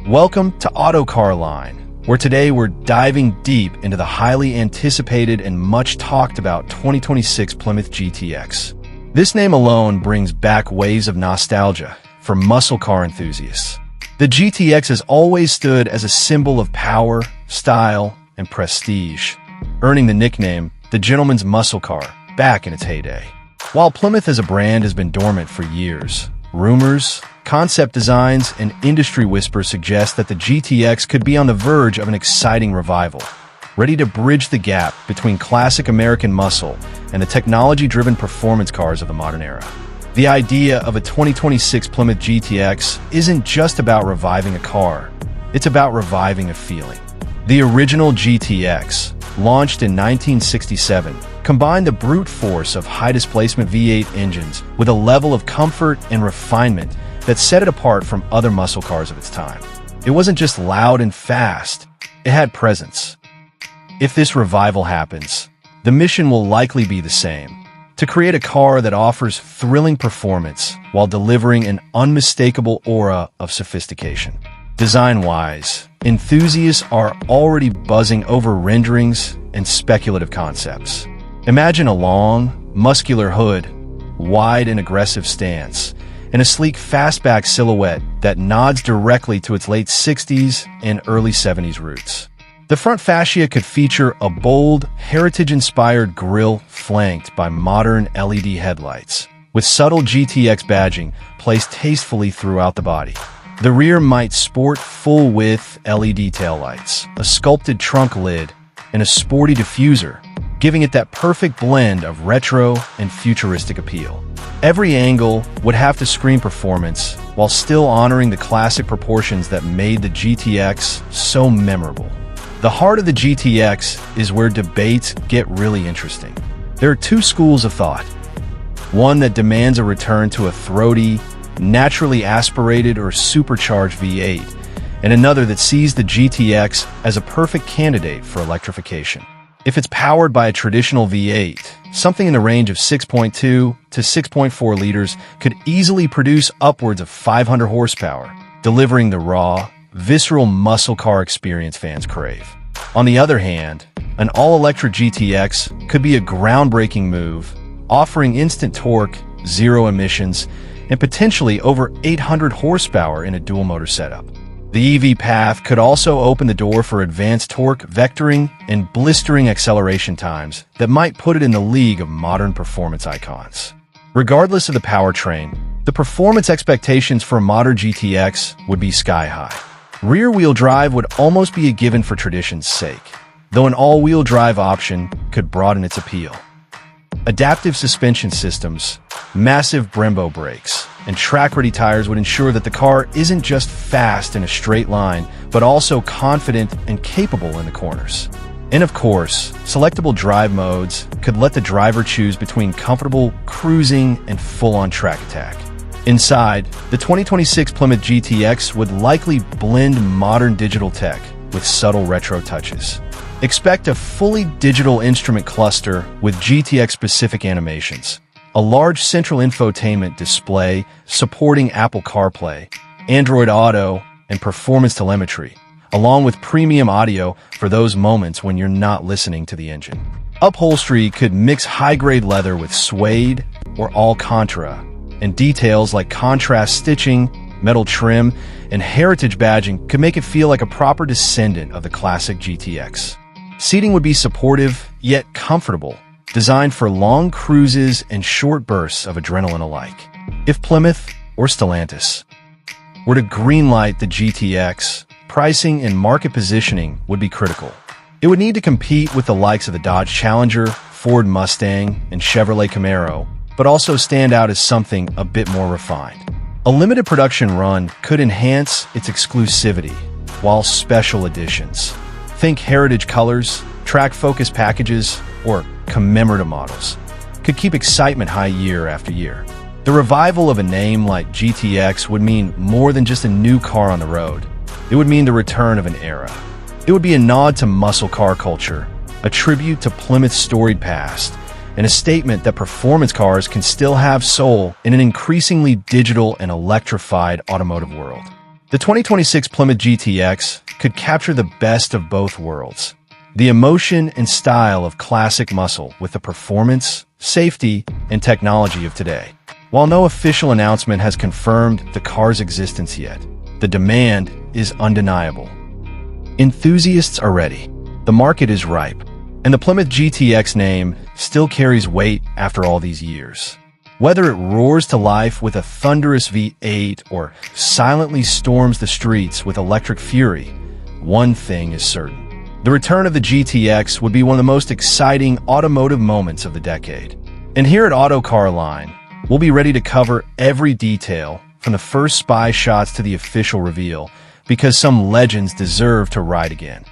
Welcome to Autocar Line, where today we're diving deep into the highly anticipated and much talked about 2026 Plymouth GTX. This name alone brings back waves of nostalgia for muscle car enthusiasts. The GTX has always stood as a symbol of power, style, and prestige, earning the nickname the gentleman's muscle car back in its heyday. While Plymouth as a brand has been dormant for years, rumors, concept designs, and industry whispers suggest that the GTX could be on the verge of an exciting revival, ready to bridge the gap between classic American muscle and the technology-driven performance cars of the modern era. The idea of a 2026 Plymouth GTX isn't just about reviving a car, it's about reviving a feeling. The original GTX, launched in 1967, combined the brute force of high-displacement V8 engines with a level of comfort and refinement that set it apart from other muscle cars of its time. It wasn't just loud and fast, it had presence. If this revival happens, the mission will likely be the same: to create a car that offers thrilling performance while delivering an unmistakable aura of sophistication. Design-wise, enthusiasts are already buzzing over renderings and speculative concepts. Imagine a long, muscular hood, wide and aggressive stance, and a sleek fastback silhouette that nods directly to its late 60s and early 70s roots. The front fascia could feature a bold, heritage-inspired grille flanked by modern LED headlights, with subtle GTX badging placed tastefully throughout the body. The rear might sport full-width LED taillights, a sculpted trunk lid, and a sporty diffuser, giving it that perfect blend of retro and futuristic appeal. Every angle would have to scream performance while still honoring the classic proportions that made the GTX so memorable. The heart of the GTX is where debates get really interesting. There are two schools of thought. One that demands a return to a throaty, naturally aspirated or supercharged V8, and another that sees the GTX as a perfect candidate for electrification. If it's powered by a traditional V8, something in the range of 6.2 to 6.4 liters could easily produce upwards of 500 horsepower, delivering the raw, visceral muscle car experience fans crave. On the other hand, an all-electric GTX could be a groundbreaking move, offering instant torque, zero emissions, and potentially over 800 horsepower in a dual-motor setup. The EV path could also open the door for advanced torque vectoring and blistering acceleration times that might put it in the league of modern performance icons. Regardless of the powertrain, the performance expectations for a modern GTX would be sky-high. Rear-wheel drive would almost be a given for tradition's sake, though an all-wheel drive option could broaden its appeal. Adaptive suspension systems, massive Brembo brakes, and track-ready tires would ensure that the car isn't just fast in a straight line, but also confident and capable in the corners. And of course, selectable drive modes could let the driver choose between comfortable cruising and full-on track attack. Inside, the 2026 Plymouth GTX would likely blend modern digital tech with subtle retro touches. Expect a fully digital instrument cluster with GTX-specific animations, a large central infotainment display supporting Apple CarPlay, Android Auto, and performance telemetry, along with premium audio for those moments when you're not listening to the engine. Upholstery could mix high-grade leather with suede or Alcantara, and details like contrast stitching, metal trim, and heritage badging could make it feel like a proper descendant of the classic GTX. Seating would be supportive, yet comfortable, designed for long cruises and short bursts of adrenaline alike. If Plymouth or Stellantis were to greenlight the GTX, pricing and market positioning would be critical. It would need to compete with the likes of the Dodge Challenger, Ford Mustang, and Chevrolet Camaro, but also stand out as something a bit more refined. A limited production run could enhance its exclusivity, while special editions, think heritage colors, track-focused packages, or commemorative models, could keep excitement high year after year. The revival of a name like GTX would mean more than just a new car on the road. It would mean the return of an era. It would be a nod to muscle car culture, a tribute to Plymouth's storied past, and a statement that performance cars can still have soul in an increasingly digital and electrified automotive world. The 2026 Plymouth GTX could capture the best of both worlds. The emotion and style of classic muscle with the performance, safety, and technology of today. While no official announcement has confirmed the car's existence yet, the demand is undeniable. Enthusiasts are ready, the market is ripe, and the Plymouth GTX name still carries weight after all these years. Whether it roars to life with a thunderous V8 or silently storms the streets with electric fury, one thing is certain. The return of the GTX would be one of the most exciting automotive moments of the decade. And here at Auto Car Line, we'll be ready to cover every detail from the first spy shots to the official reveal, because some legends deserve to ride again.